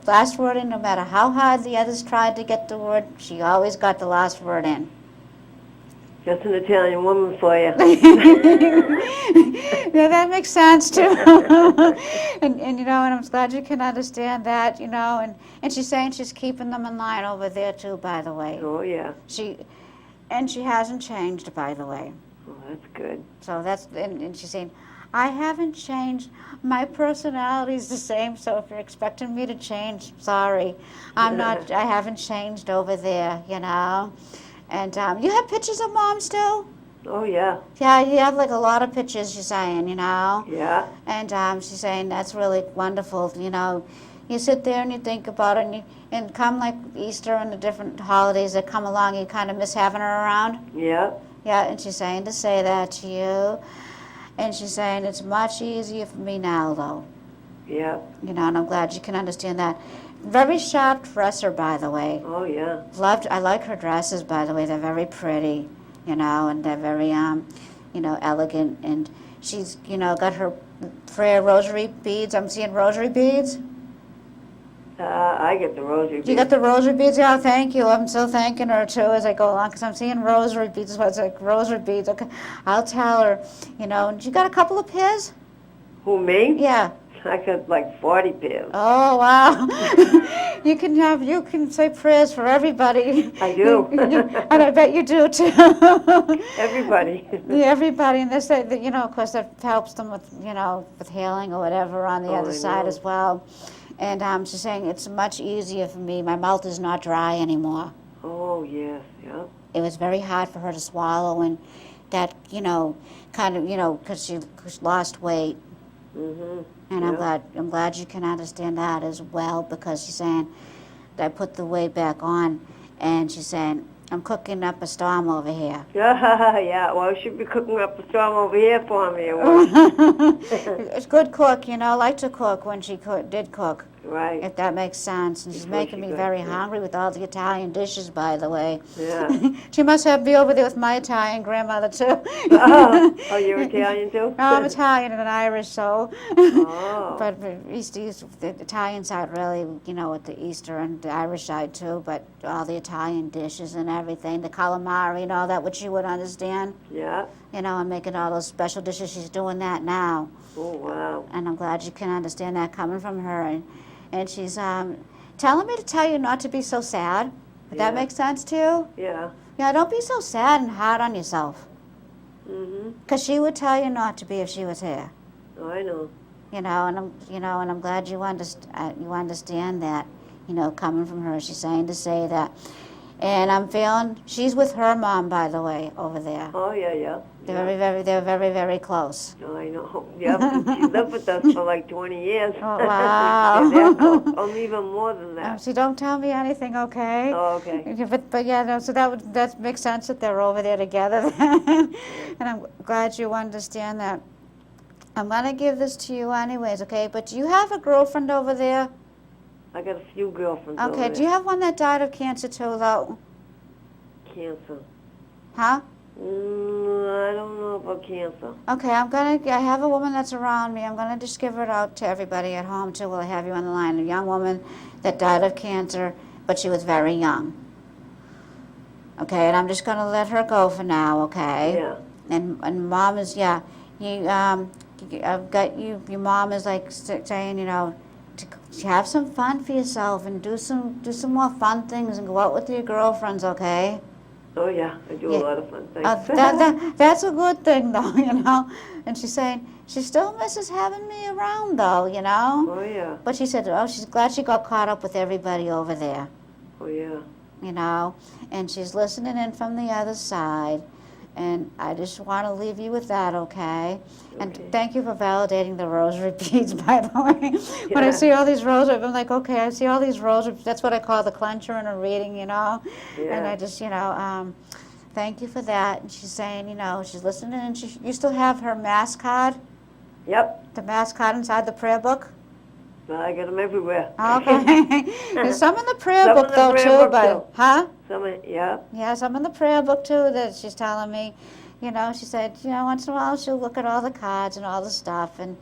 last word in, no matter how hard the others tried to get the word. She always got the last word in." Just an Italian woman for you. Yeah, that makes sense too. and I'm glad you can understand that, and she's saying she's keeping them in line over there too, by the way. Oh, yeah. She hasn't changed, by the way. Oh, that's good. So and she's saying, I haven't changed. My personality's the same, so if you're expecting me to change, sorry. I haven't changed over there, And you have pictures of Mom still? Oh, yeah. Yeah, you have like a lot of pictures, she's saying, Yeah. And she's saying that's really wonderful, You sit there and you think about it, and come like Easter and the different holidays that come along, you kind of miss having her around. Yeah. Yeah, and she's saying to say that to you. And she's saying it's much easier for me now, though. Yeah. And I'm glad you can understand that. Very sharp dresser, by the way. Oh, yeah. I like her dresses, by the way. They're very pretty, and they're very, elegant. And she's, got her prayer rosary beads. I'm seeing rosary beads. I get the rosary beads. You got the rosary beads? Yeah, thank you. I'm so thanking her, too, as I go along, because I'm seeing rosary beads. So it's like rosary beads. Okay, I'll tell her, and you got a couple of pairs? Who, me? Yeah. I got like 40 pairs. Oh, wow. You can say prayers for everybody. I do. And I bet you do, too. Everybody. Yeah, everybody. And they say that, of course, that helps them with, with healing or whatever on the other side as well. And she's saying it's much easier for me. My mouth is not dry anymore. Oh, yes, yeah. It was very hard for her to swallow, and that, kind of, because she lost weight. Mm-hmm. And I'm glad you can understand that as well, because she's saying that I put the weight back on, and she's saying I'm cooking up a storm over here. Yeah, well, she should be cooking up a storm over here for me. It's good cook, like to cook when she did cook. Right. If that makes sense. And she's making me very hungry with all the Italian dishes, by the way. Yeah. She must have me over there with my Italian grandmother, too. Oh, you're Italian, too? No, I'm Italian and Irish, so. Oh. But the Italian side, really, with the Easter and the Irish side, too. But all the Italian dishes and everything, the calamari and all that, which you would understand. Yeah. And making all those special dishes. She's doing that now. Oh, wow. And I'm glad you can understand that coming from her. And she's telling me to tell you not to be so sad. Would that make sense to you? Yeah. Yeah, don't be so sad and hard on yourself. Mm-hmm. Because she would tell you not to be if she was here. Oh, I know. And I'm glad you understand that. coming from her. She's saying to say that. And I'm feeling, she's with her mom, by the way, over there. Oh, yeah. They're very, very close. Oh, I know. Yeah, she lived with us for like 20 years. Oh, wow. Or even more than that. So don't tell me anything, okay? Oh, okay. But yeah, no, so that makes sense that they're over there together then. And I'm glad you understand that. I'm going to give this to you anyways, okay? But do you have a girlfriend over there? I got a few girlfriends over Okay, there. do you have one that died of cancer too, though? Cancer. Huh? I don't know about cancer. Okay, I have a woman that's around me. I'm gonna just give it out to everybody at home too while I have you on the line. A young woman that died of cancer, but she was very young. Okay, and I'm just gonna let her go for now, okay? Yeah. And mom is, yeah, I've got you, your mom is like saying, to have some fun for yourself and do some more fun things and go out with your girlfriends, okay? Oh, yeah. I do a lot of fun things. That's a good thing, though, And she's saying she still misses having me around, though, Oh, yeah. But she said, she's glad she got caught up with everybody over there, Oh, yeah. And she's listening in from the other side. And I just want to leave you with that, okay? And thank you for validating the rosary beads, by the way. When I see all these rosary, I'm like, okay, I see all these rosary. That's what I call the clencher in a reading, Yeah. And I just, thank you for that. And she's saying, she's listening, and you still have her mass card? Yep. The mass card inside the prayer book? I got them everywhere. Okay. There's some in the prayer Some book, in the though, prayer too, book, but, too. huh? Yeah. Yeah, some in the prayer book too that she's telling me, she said, once in a while she'll look at all the cards and all the stuff and,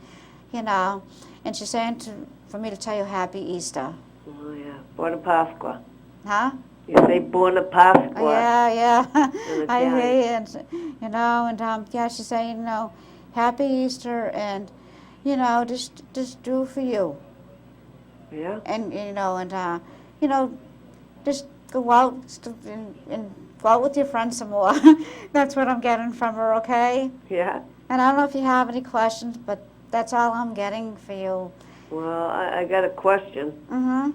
and she's saying for me to tell you Happy Easter. Oh, yeah. Buona Pasqua. Huh? You say Buona Pasqua. Yeah. In I Italian. hear you, and she's saying, Happy Easter and, just do for you. Yeah. And, just go out and go out with your friends some more. That's what I'm getting from her, okay? Yeah. And I don't know if you have any questions, but that's all I'm getting for you. Well, I got a question. Mm-hmm.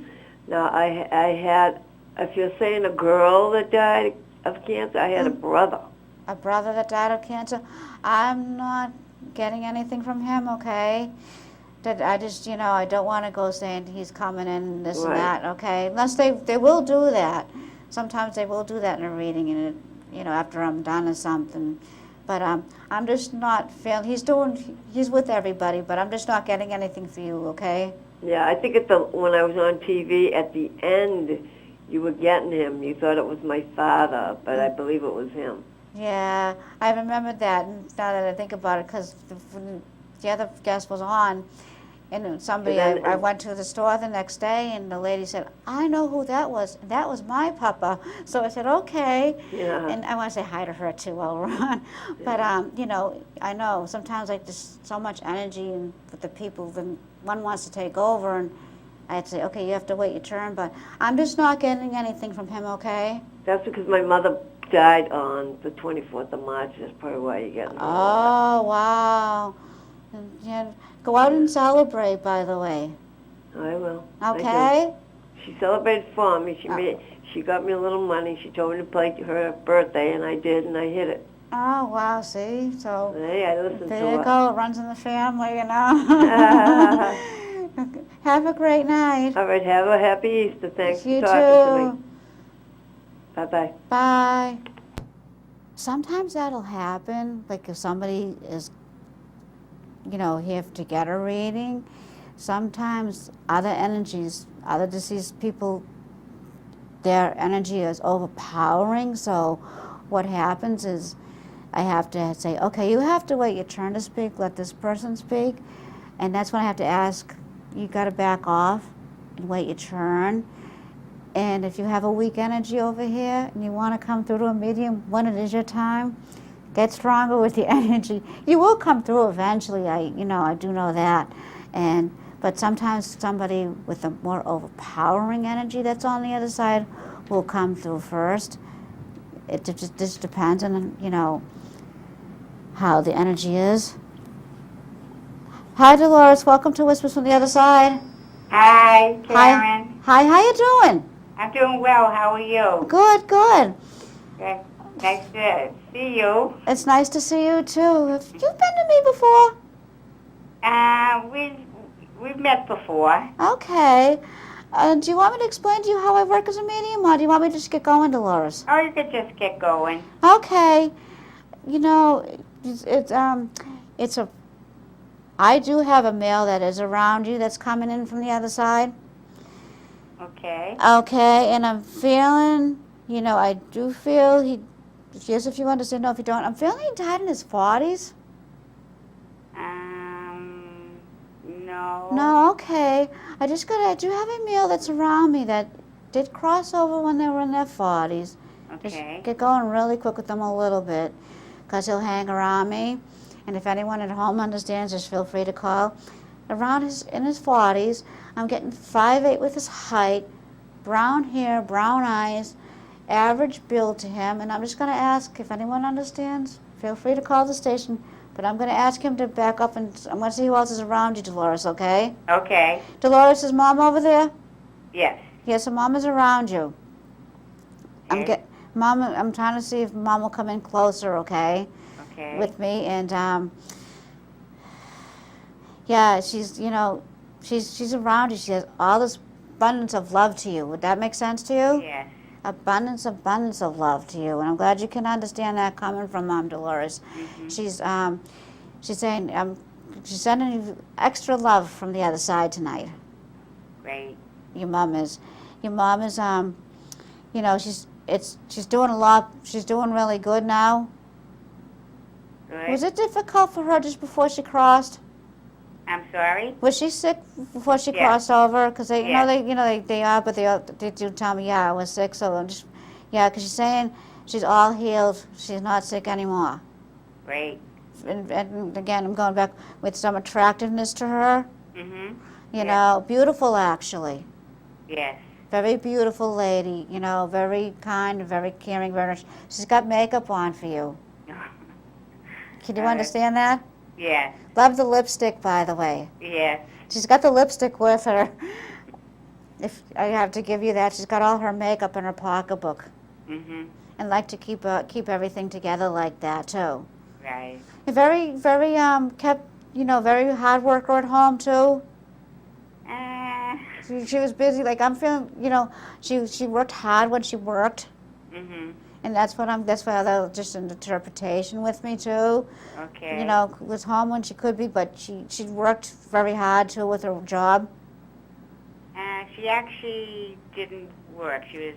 Now, I had, if you're saying a girl that died of cancer, I had a brother. A brother that died of cancer? I'm not getting anything from him, okay? That I just, I don't want to go saying he's coming in, this and that, okay? Unless they will do that. Sometimes they will do that in a reading, and after I'm done or something. But I'm just not feeling. He's with everybody, but I'm just not getting anything for you, okay? Yeah, I think when I was on TV at the end, you were getting him. You thought it was my father, but I believe it was him. Yeah, I remembered that. And now that I think about it, because the other guest was on. And somebody, I went to the store the next day, and the lady said, I know who that was. That was my papa. So I said, okay. Yeah. And I want to say hi to her, too, while we're on. But, I know sometimes, there's so much energy and with the people, then one wants to take over, and I'd say, okay, you have to wait your turn. But I'm just not getting anything from him, okay? That's because my mother died on the 24th of March. That's probably why you're getting Oh, wow. Yeah. Go out and celebrate, by the way. I will. Okay? She celebrated for me. She got me a little money. She told me to play her birthday, and I did, and I hit it. Oh, wow, see? So Hey, I listened to her. there you go. It runs in the family, Have a great night. All right, have a happy Easter. Thanks for You talking to me. too. Bye-bye. Bye. Sometimes that'll happen, like if somebody is, here to get a reading. Sometimes other energies, other deceased people, their energy is overpowering. So what happens is I have to say, okay, you have to wait your turn to speak, let this person speak. And that's when I have to ask, you got to back off and wait your turn. And if you have a weak energy over here and you want to come through to a medium when it is your time, get stronger with your energy. You will come through eventually. I do know that. But sometimes somebody with a more overpowering energy that's on the other side will come through first. It just depends on how the energy is. Hi, Dolores. Welcome to Whispers from the Other Side. Hi, Karen. Hi, how you doing? I'm doing well. How are you? Good, good. Good. Nice to see you. It's nice to see you too. Have you been to me before? We've met before. Okay. Do you want me to explain to you how I work as a medium, or do you want me to just get going, Dolores? Oh, you could just get going. Okay. You know, it's a. I do have a male that is around you that's coming in from the other side. Okay. Okay, and I'm feeling, I do feel he. Yes, if you understand, no, if you don't. I'm feeling he died in his 40s. No. No, okay. I do have a male that's around me that did cross over when they were in their 40s. Okay. Just get going really quick with them a little bit, because he'll hang around me. And if anyone at home understands, just feel free to call. In his 40s, I'm getting 5'8" with his height, brown hair, brown eyes, average build to him. And I'm just going to ask if anyone understands, feel free to call the station. But I'm going to ask him to back up, and I'm going to see who else is around you, Dolores, okay? Okay. Dolores, is Mom over there? Yes. Yes, so Mom is around you. Okay. Mom, I'm trying to see if Mom will come in closer, okay? Okay. With me, and yeah, she's around you. She has all this abundance of love to you. Would that make sense to you? Yes. Abundance of love to you, and I'm glad you can understand that coming from Mom Dolores. Mm-hmm. She's saying she's sending you extra love from the other side tonight. Great. Your mom is, she's doing a lot. She's doing really good now. Good. Was it difficult for her just before she crossed? I'm sorry? Was she sick before she Yes. crossed over? Because they are, but they do tell me, yeah, I was sick. So I'm just, yeah, because she's saying she's all healed. She's not sick anymore. Great. And again, I'm going back with some attractiveness to her. Mm-hmm. You know, beautiful actually. Yes. Very beautiful lady. Very kind, very caring, very. She's got makeup on for you. Can you understand that? Yes. Love the lipstick, by the way. Yes. She's got the lipstick with her. If I have to give you that, she's got all her makeup in her pocketbook, Mm-hmm. and like to keep everything together like that too. Right. Very, very very hard worker at home too. She was busy. Like I'm feeling, she worked hard when she worked, Mm-hmm. and that's why that just an interpretation with me too. Okay. Was home when she could be, but she worked very hard too with her job. She actually didn't work. She was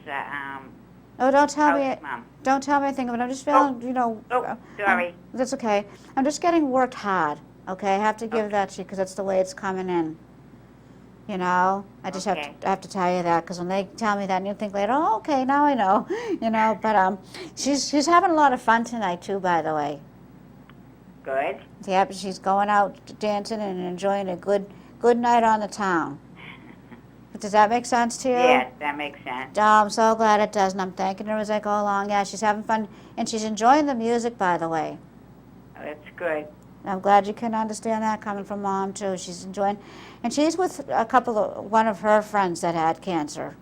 Oh, don't tell me. house mom. Don't tell me anything, but I'm just feeling, Oh, sorry. That's okay. I'm just getting worked hard, okay? I have to give that to you because that's the way it's coming in. I just Okay. have to tell you that because when they tell me that, and you think later, oh, okay, now I know, But she's having a lot of fun tonight too, by the way. Good. Yeah, but she's going out dancing and enjoying a good night on the town. Does that make sense to you? Yes, that makes sense. Oh, I'm so glad it does, and I'm thanking her as I go along. Yeah, she's having fun, and she's enjoying the music, by the way. Oh, that's good. I'm glad you can understand that coming from Mom, too. She's enjoying, and she's with one of her friends that had cancer.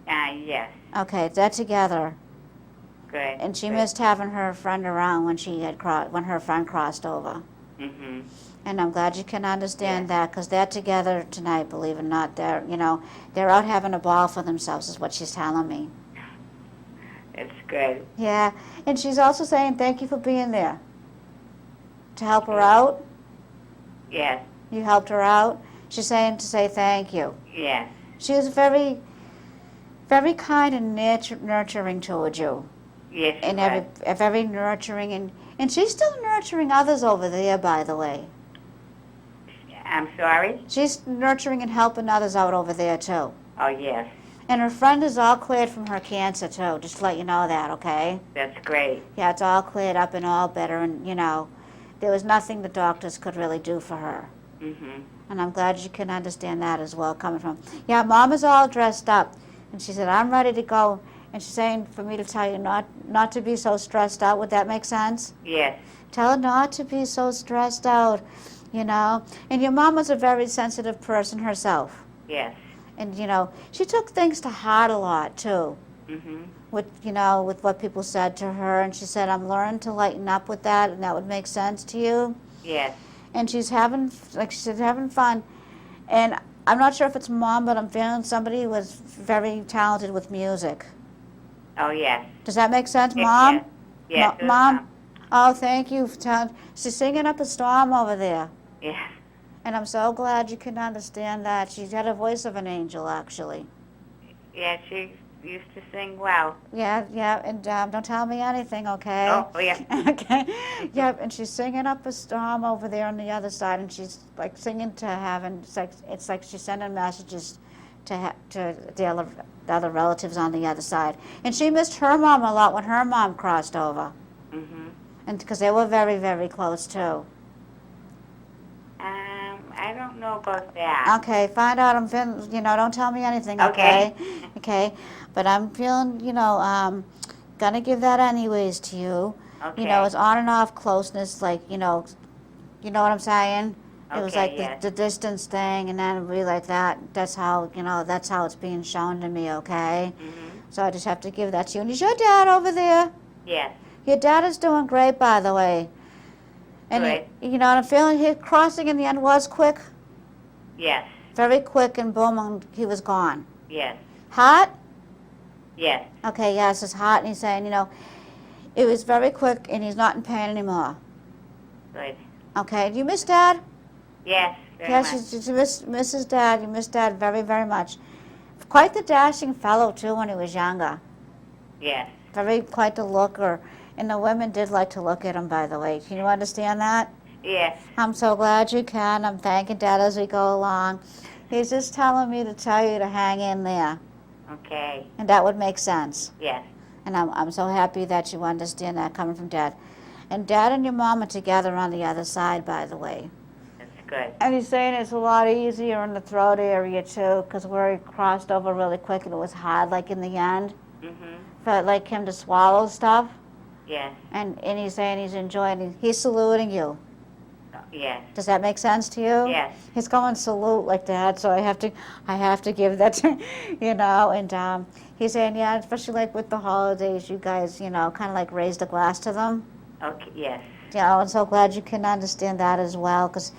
Yes. Okay, they're together, Good. and she good. missed having her friend around when when her friend crossed over. Mm-hmm. And I'm glad you can understand Yeah. that, because they're together tonight, believe it or not. They're out having a ball for themselves, is what she's telling me. It's good. Yeah, and she's also saying thank you for being there to help her out. Yes. You helped her out. She's saying to say thank you. Yes. She was very, very kind and nurturing towards you, Yes. and good. very nurturing, and she's still nurturing others over there, by the way. I'm sorry? She's nurturing and helping others out over there too. Oh, yes. And her friend is all cleared from her cancer too. Just to let you know that, okay? That's great. Yeah, it's all cleared up and all better, and there was nothing the doctors could really do for her. Mm-hmm. And I'm glad you can understand that as well, coming from. Yeah, Mom is all dressed up, and she said, I'm ready to go. And she's saying for me to tell you not to be so stressed out. Would that make sense? Yes. Tell her not to be so stressed out, And your mom was a very sensitive person herself. Yes. And, she took things to heart a lot, too. Mm-hmm. With what people said to her. And she said, I'm learning to lighten up with that, and that would make sense to you. Yes. And she's having, like she said, having fun. And I'm not sure if it's Mom, but I'm feeling somebody who was very talented with music. Oh, yes. Does that make sense, Yes, Mom? yes. Yes, it was Mom? Oh, thank you for telling. She's singing up a storm over there. Yes. And I'm so glad you can understand that. She's got a voice of an angel, actually. Yeah, she used to sing well. Yeah, and don't tell me anything, okay? Oh, yeah. Okay. Yep, and she's singing up a storm over there on the other side, and she's like singing to heaven. It's like she's sending messages to the other relatives on the other side. And she missed her mom a lot when her mom crossed over, Mm-hmm. and because they were very, very close too. I don't know about that. Okay, find out. I'm feeling, don't tell me anything, okay? Okay, but I'm feeling, gonna give that anyways to you. Okay. It's on and off closeness, like, you know what I'm saying? It was Okay, like yes. the distance thing, and then it'd be like that. That's how, that's how it's being shown to me, okay? Mm-hmm. So I just have to give that to you. And is your dad over there? Yes. Your dad is doing great, by the way. And Good. and I'm feeling his crossing in the end was quick, Yes. very quick, and boom, and he was gone. Yes. Hot? Yes. Okay, yes, it's hot, and he's saying, it was very quick, and he's not in pain anymore. Good. Okay, do you miss Dad? Yes. Very Yes, much. you miss his dad. You miss Dad very, very much. Quite the dashing fellow, too, when he was younger. Yes. Quite the looker. And the women did like to look at him, by the way. Can you understand that? Yes. I'm so glad you can. I'm thanking Dad as we go along. He's just telling me to tell you to hang in there. Okay. And that would make sense. Yes. And I'm so happy that you understand that coming from Dad. And Dad and your mom are together on the other side, by the way. That's good. And he's saying it's a lot easier in the throat area, too, because where he crossed over really quick and it was hard, like in the end. Mm-hmm. Felt like him to swallow stuff. Yes. And he's saying he's enjoying it. He's saluting you. Yes. Does that make sense to you? Yes. He's going salute like that, so I have to give that to, and he's saying, yeah, especially like with the holidays, you guys, kind of like raised a glass to them. Okay. Yes. I'm so glad you can understand that as well, because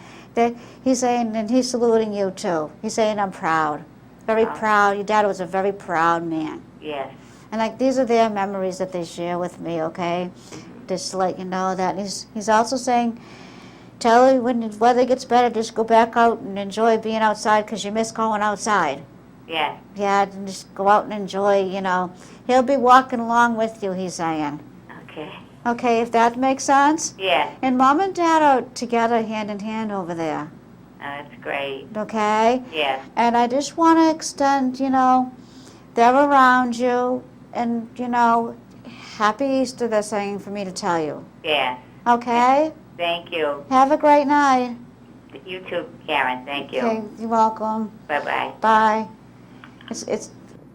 he's saying, and he's saluting you too. He's saying, I'm proud. Very proud. Your dad was a very proud man. Yes. And like these are their memories that they share with me, okay? Just to let you know that. And he's also saying, tell you when the weather gets better, just go back out and enjoy being outside because you miss going outside. Yes. Yeah, and just go out and enjoy, He'll be walking along with you, he's saying. Okay. Okay, if that makes sense? Yes. And Mom and Dad are together hand in hand over there, That's great. okay? Yes. And I just want to extend, they're around you, and, Happy Easter, they're saying for me to tell you. Yes. Okay? Thank you. Have a great night. You too, Karen. Thank you. Okay, you're welcome. Bye-bye. Bye.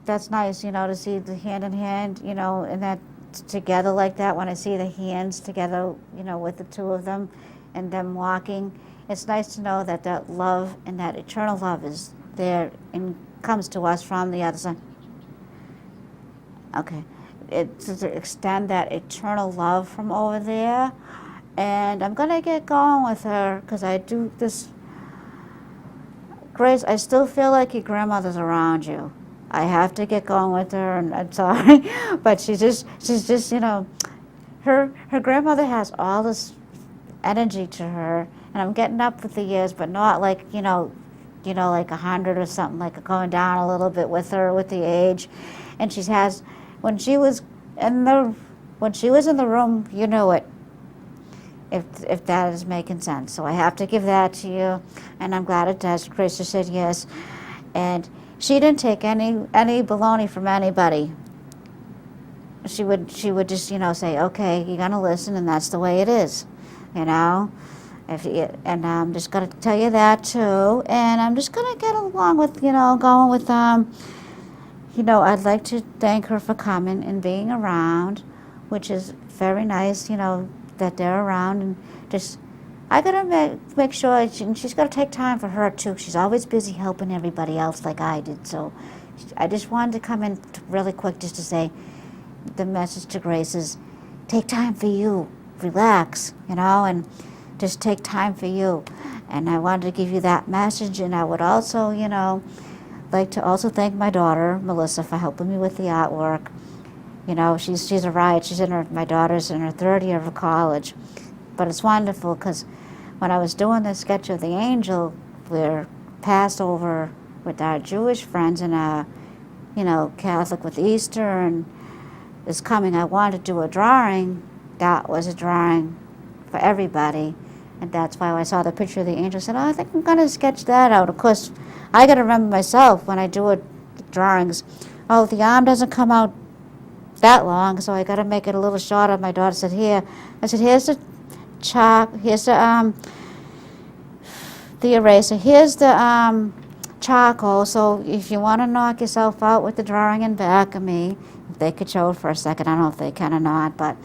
That's nice, to see the hand in hand, and that together like that. When I see the hands together, with the two of them and them walking, it's nice to know that that love and that eternal love is there and comes to us from the other side. Okay. To extend that eternal love from over there. And I'm going to get going with her because I do this. Grace, I still feel like your grandmother's around you. I have to get going with her, and I'm sorry. But she's just, her grandmother has all this energy to her. And I'm getting up with the years, but not like, like 100 or something, like going down a little bit with her with the age. And when she was in the room, you knew it. If that is making sense. So I have to give that to you, and I'm glad it does. Grace said yes. And she didn't take any baloney from anybody. She would just, say, okay, you're going to listen, and that's the way it is, And I'm just going to tell you that, too. And I'm just going to get along with, going with, I'd like to thank her for coming and being around, which is very nice, that they're around, and I gotta make sure, she's gotta take time for her too. She's always busy helping everybody else like I did. So I just wanted to come in really quick just to say the message to Grace is take time for you, relax, and just take time for you. And I wanted to give you that message, and I would also, like to also thank my daughter, Melissa, for helping me with the artwork. She's a riot. My daughter's in her third year of college. But it's wonderful because when I was doing the sketch of the angel, we're Passover with our Jewish friends and Catholic with Easter and is coming. I wanted to do a drawing. That was a drawing for everybody. And that's why when I saw the picture of the angel, I said, I think I'm going to sketch that out. Of course, I got to remember myself when I do drawings, the arm doesn't come out that long, so I got to make it a little shorter. My daughter said, here's the chalk, here's the eraser, here's the charcoal, so if you want to knock yourself out with the drawing in back of me, if they could show it for a second, I don't know if they can or not, but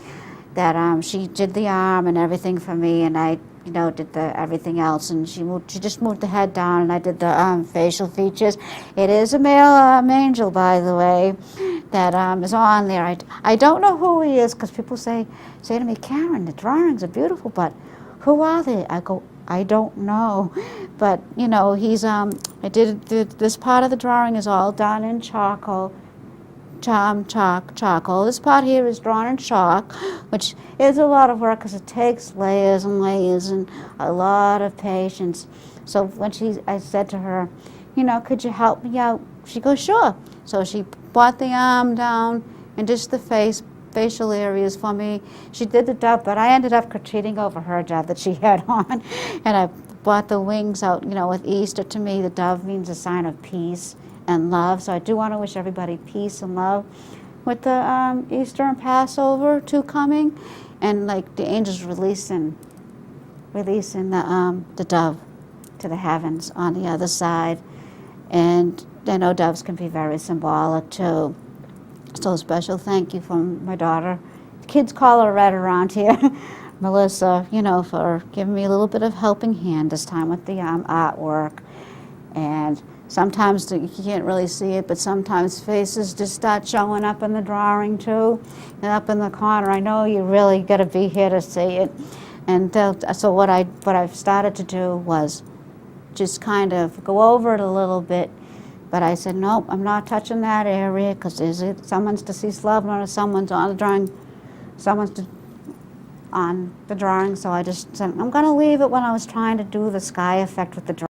that she did the arm and everything for me, and I did everything else, and she just moved the head down, and I did the facial features. It is a male angel, by the way, that is on there. I don't know who he is, because people say to me, Karen, the drawings are beautiful, but who are they? I go, I don't know, but he's I did this part of the drawing is all done in charcoal. Charcoal. This part here is drawn in chalk, which is a lot of work because it takes layers and layers and a lot of patience. So when I said to her, could you help me out? She goes, sure. So she brought the arm down and just the facial areas for me. She did the dove, but I ended up cheating over her dove that she had on, and I brought the wings out. With Easter, to me, the dove means a sign of peace and love. So I do want to wish everybody peace and love with the Easter and Passover too coming, and like the angels releasing the dove to the heavens on the other side. And I know doves can be very symbolic too. So a special thank you from my daughter. The kids call her Red around here, Melissa, for giving me a little bit of helping hand this time with the artwork. And sometimes you can't really see it, but sometimes faces just start showing up in the drawing too, and up in the corner. I know you really got to be here to see it. And so what I've started to do was just kind of go over it a little bit. But I said, nope, I'm not touching that area because someone's deceased loved one or someone's on the drawing, on the drawing. So I just said, I'm going to leave it when I was trying to do the sky effect with the drawing.